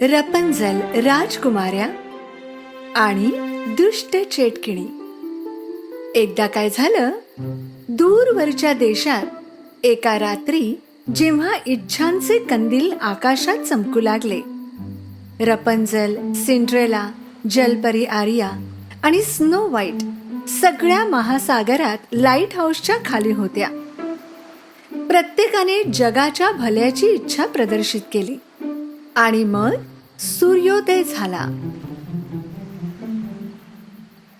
रपंजल, राजकुमार्या आणि दुष्ट चेटकिणी. एकदा काय झालं, दूरवरच्या देशात एका रात्री जेव्हा इच्छांचे कंदील आकाशात चमकू लागले, रपंजल, सिंड्रेला, जलपरी आर्या आणि स्नो व्हाईट सगळ्या महासागरात लाईट हाऊसच्या खाली होत्या. प्रत्येकाने जगाच्या भल्याची इच्छा प्रदर्शित केली आणि मग सूर्योदय झाला.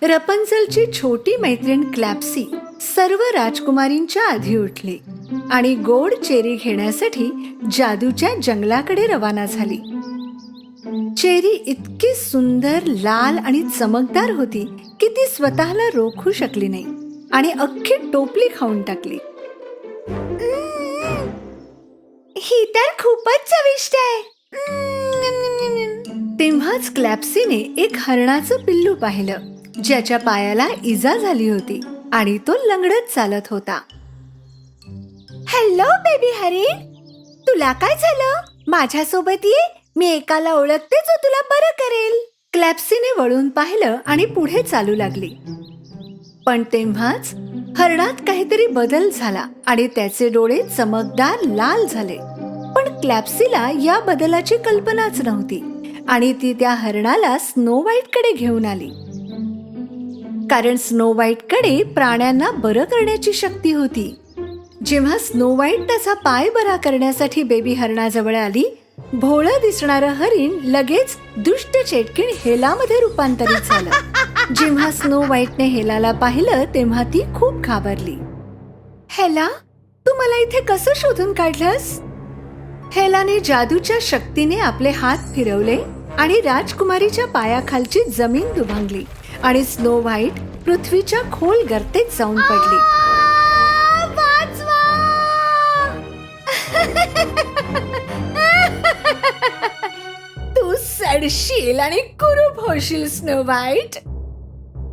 रपंजलची छोटी मैत्रीण क्लॅप्सी सर्व राजकुमारींच्या आधी उठली आणि गोड चेरी घेण्यासाठी जादूच्या जंगलाकडे रवाना झाली. चेरी इतकी सुंदर, लाल आणि चमकदार होती की ती स्वतःला रोखू शकली नाही आणि अख्खी टोपली खाऊन टाकली. ही तर खूपच चविष्ट आहे. तेव्हाच क्लॅप्सीने एक हरणाचं पिल्लू पाहिलं ज्याच्या पायाला इजा झाली होती आणि तो लंगडत चालत होता. हॅलो बेबी हरिण, तुला काय झालं? माझ्यासोबत ये, मी एकाला ओळखते जो तुला बरं करेल. क्लॅप्सीने वळून पाहिलं आणि पुढे चालू लागली. पण तेव्हाच हरणात काहीतरी बदल झाला आणि त्याचे डोळे चमकदार लाल झाले. पण क्लॅप्सीला या बदलाची कल्पनाच नव्हती आणि ती त्या हरणाला स्नो व्हाईट कडे घेऊन आली. कारण स्नो व्हाईट कडे प्राण्यांना बरं करण्याची शक्ती होती. जेव्हा स्नो व्हाईट त्याचा पाय बरा करण्यासाठी बेबी हरणाजवळ आली, भोळं दिसणारं हरिण लगेच दुष्ट चेटकिण हेलामध्ये रूपांतरित झालं. जेव्हा स्नो व्हाईटने हेलाला पाहिलं तेव्हा ती खूप घाबरली. हेला, तू मला इथे कसं शोधून काढलंस? हेलाने जादूच्या शक्तीने आपले हात फिरवले आणि राजकुमारीच्या पायाखालची जमीन दुभांगली आणि स्नो व्हाईट पृथ्वीच्या खोल गर्तेत जाऊन पडली. तू सडशील आणि कुरूप होशील स्नो व्हाईट.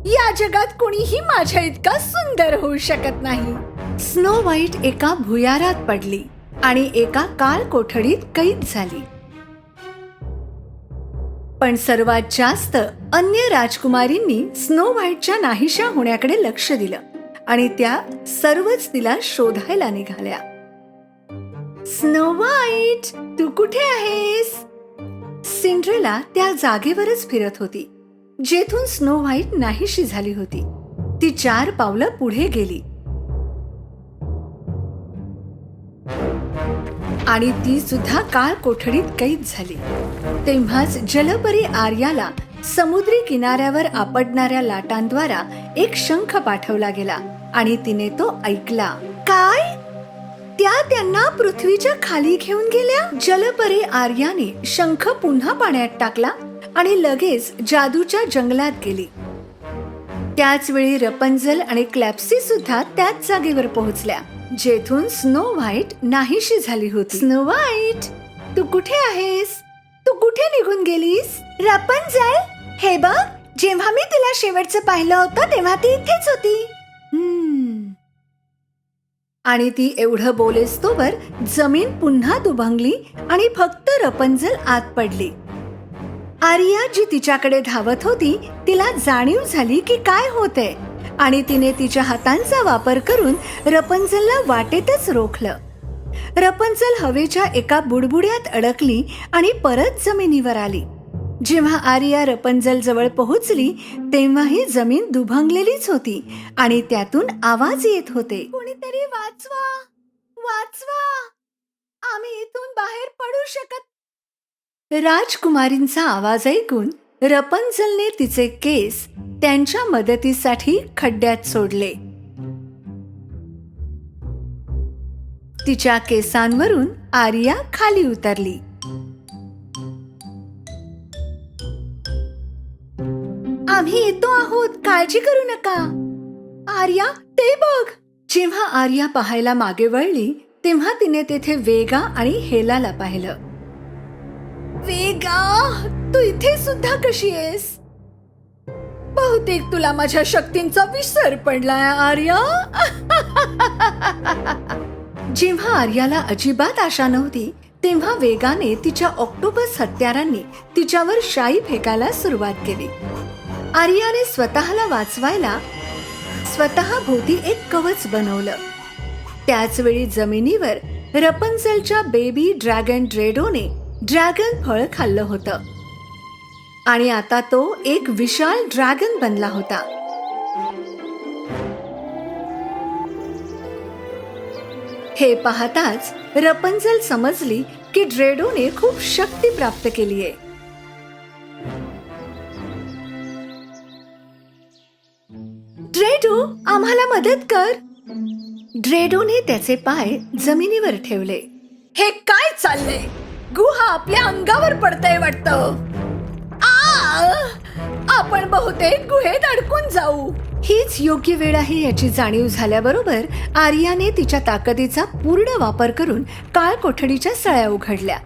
या जगात कोणीही माझ्या इतका सुंदर होऊ शकत नाही. स्नो व्हाईट एका भुयारात पडली आणि एका काळ कोठडीत कैद झाली. पण सर्वात जास्त अन्य राजकुमारींनी स्नो व्हाईटच्या नाहीशा होण्याकडे लक्ष दिलं आणि त्या सर्वच तिला शोधायला निघाल्या. स्नो व्हाईट, तू कुठे आहेस? सिंड्रेला त्या जागेवरच फिरत होती जेथून स्नो व्हाईट नाहीशी झाली होती. ती 4 पावलं पुढे गेली आणि ती सुद्धा काळ कोठडीत कैद झाली. तेव्हाच जलपरी आर्याला समुद्री किनाऱ्यावर आपटणाऱ्या लाटांद्वारा एक शंख पाठवला गेला आणि तिने तो ऐकला. काय? त्या त्यांना पृथ्वीच्या खाली घेऊन गेल्या? जलपरी आर्याने शंख पुन्हा पाण्यात टाकला आणि लगेच जादूच्या जंगलात गेली. त्याच वेळी रपंजल आणि क्लॅप्सी सुद्धा त्याच जागेवर पोहोचल्या जेथून स्नो व्हाईट नाहीशी झाली होती. स्नो व्हाईट, तू कुठे आहेस? तू कुठे निघून गेलीस? रपंजल, हे बघ, जेव्हा मी तिला शेवटचं पाहिलं होतं तेव्हा ती इथेच होती. आणि ती एवढं बोलेस्तोवर जमीन पुन्हा दुभंगली आणि फक्त रपंजल आत पडली. आर्या जी तिच्याकडे धावत होती तिला जाणीव झाली की काय होतंय आणि तिने तिच्या हातांचा वापर करून रपंजलला वाटेतच रोखलं. रपंजल हवेच्या एका बुडबुड्यात अडकली आणि परत जमिनीवर आली. जेव्हा आर्या रपंजल जवळ पोहोचली तेव्हाही जमीन दुभंगलेलीच होती आणि त्यातून आवाज येत होते. कोणीतरी वाचवा, वाचवा, आम्ही इथून बाहेर पडू शकत. राजकुमारींचा आवाज ऐकून रपंजलने तिचे केस त्यांच्या मदतीसाठी खड्ड्यात सोडले. तिच्या केसांवरून आर्या खाली उतरली. आम्ही येतो आहोत, काळजी करू नका. आर्या, ते बघ. जेव्हा आर्या पाहायला मागे वळली तेव्हा तिने तेथे वेगा आणि हेलाला पाहिलं. वेगा, तू इथे सुद्धा कशी आहेस? बहुतेक तुला माझ्या शक्तींचा विसर पडलाय आर्या. जेव्हा आर्याला अजिबात आशा नव्हती तेव्हा वेगाने तिच्या ऑक्टोपस हत्यारांनी तिच्यावर शाई फेकायला सुरुवात केली. आर्याने स्वतःला वाचवायला स्वतः भोवती एक कवच बनवलं. त्याच वेळी जमिनीवर रपन्झेलच्या बेबी ड्रॅगन ड्रेडोने ड्रॅगन फळ खाल्लं होतं आणि आता तो एक विशाल ड्रॅगन बनला होता. हे पाहताच रपन्झेल समजली की ड्रेडोने खूप शक्ती प्राप्त केलीये. ड्रेडो, आम्हाला मदत कर. ड्रेडोने त्याचे पाय जमिनीवर ठेवले. हे काय चाललंय? गुहा आपल्या अंगावर पडतंय वाटतं. आपण बहुतेक गुहेत अडकून जाऊ. हीच योग्य वेळ आहे याची जाणीव झाल्याबरोबर आर्याने तिच्या ताकदीचा पूर्ण वापर करून काळ कोठडीच्या सळ्या उघडल्या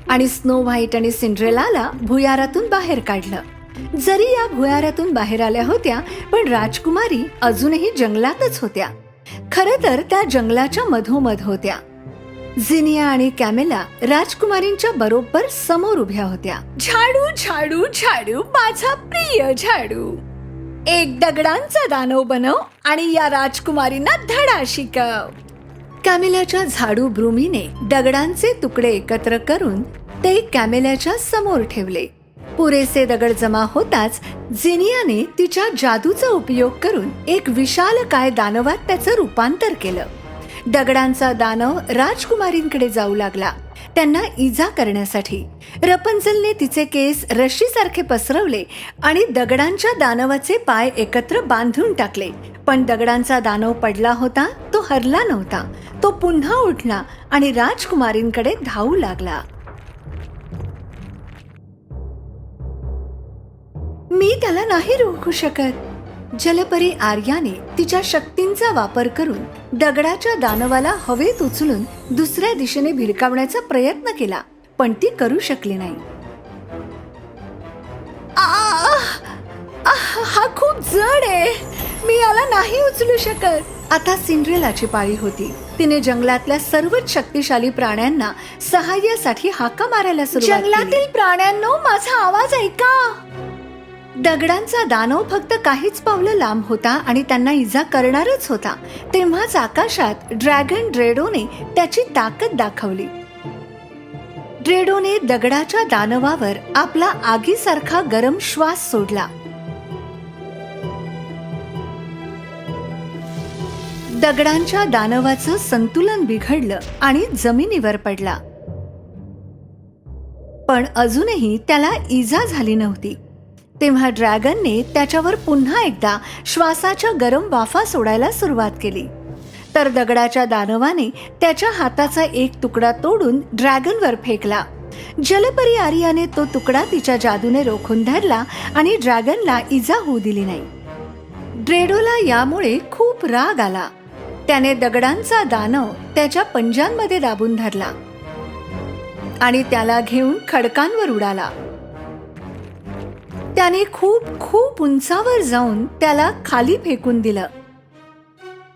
आणि स्नो व्हाईट आणि सिंड्रेलाला भुयारातून बाहेर काढलं. जरी या भुयारातून बाहेर आल्या होत्या, पण राजकुमारी अजूनही जंगलातच होत्या. खरं तर त्या जंगलाच्या मधोमध होत्या. झिनिया आणि कॅमेला राजकुमारींच्या बरोबर समोर उभ्या होत्या. झाडू झाडू झाडू, माझा प्रिय झाडू. एक दगडांचा दानव बनव आणि या राजकुमारींना धडा शिकव. कॅमेल्याच्या झाडू ब्रुमीने दगडांचे तुकडे एकत्र करून ते कॅमेल्याच्या समोर ठेवले. पुरेसे दगड जमा होताच झिनियाने तिच्या जादूचा उपयोग करून एक विशालकाय दानवात त्याचं रूपांतर केलं. दगडांचा दानव राजकुमारींकडे जाऊ लागला, त्यांना इजा करण्यासाठी. रपन्झेलने तिचे केस रश्शीसारखे पसरवले आणि दगडांच्या दानवाचे पाय एकत्र बांधून टाकले. पण दगडांचा दानव पडला होता, तो हरला नव्हता. तो पुन्हा उठला आणि राजकुमारींकडे धावू लागला. मी त्याला नाही रोखू शकत. जलपरी आर्याने तिच्या शक्तींचा वापर करून दगडाच्या दानवाला हवेत उचलून दुसऱ्या दिशेने भिरकावण्याचा प्रयत्न केला, पण ती करू शकली नाही. हा खूप जड आहे, मी याला नाही उचलू शकत. आता सिंड्रेलाची पाळी होती. तिने जंगलातल्या सर्वच शक्तिशाली प्राण्यांना सहाय्यासाठी हाका मारायला सुरुवात केली. जंगलातील प्राण्यांनो, माझा आवाज ऐका. दगडांचा दानव फक्त काहीच पावलं लांब होता आणि त्यांना इजा करणारच होता. तेव्हाच आकाशात ड्रॅगन ड्रेडोने त्याची ताकद दाखवली. ड्रेडोने दगडाच्या दानवावर आपला आगीसारखा गरम श्वास सोडला. दगडांच्या दानवाचं संतुलन बिघडलं आणि जमिनीवर पडला. पण अजूनही त्याला इजा झाली नव्हती. तेव्हा ड्रॅगनने त्याच्यावर पुन्हा एकदा श्वासाच्या गरम वाफा सोडायला सुरुवात केली. तर दगडाच्या दानवाने त्याच्या हाताचा एक तुकडा तोडून ड्रॅगनवर फेकला. जलपरी आर्याने तो तुकडा तिच्या जादूने रोखून धरला आणि ड्रॅगनला इजा होऊ दिली नाही. ड्रेडोला यामुळे खूप राग आला. त्याने दगडांचा दानव त्याच्या पंजांमध्ये दाबून धरला आणि त्याला घेऊन खडकांवर उडाला. त्याने खूप खूप उंचावर जाऊन त्याला खाली फेकून दिलं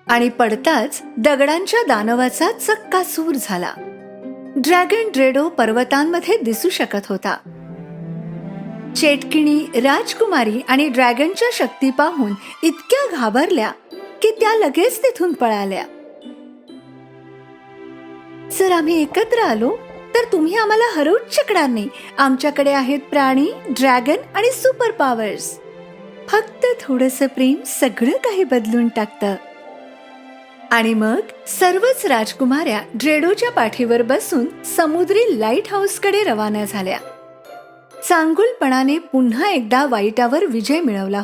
आणि पडताच दगडांच्या दानवाचा चक्काचूर झाला. ड्रॅगन ड्रेडो पर्वतांमध्ये दिसू शकत होता. चेटकिणी, राजकुमारी आणि ड्रॅगनच्या शक्ती पाहून इतक्या घाबरल्या की त्या लगेच तिथून पळाल्या. जर आम्ही एकत्र आलो तर तुम्ही आम्हाला हरवूच शकणार नाही. आमच्याकडे आहेत प्राणी, ड्रॅगन आणि सुपर पॉवर्स. फक्त थोडंसं प्रेम सगळं काही बदलून टाकतं. आणि मग सर्वच राजकुमाऱ्या ड्रेडोच्या पाठीवर बसून समुद्री लाईट हाऊसकडे रवाना झाल्या. चांगुलपणाने पुन्हा एकदा वाईटावर विजय मिळवला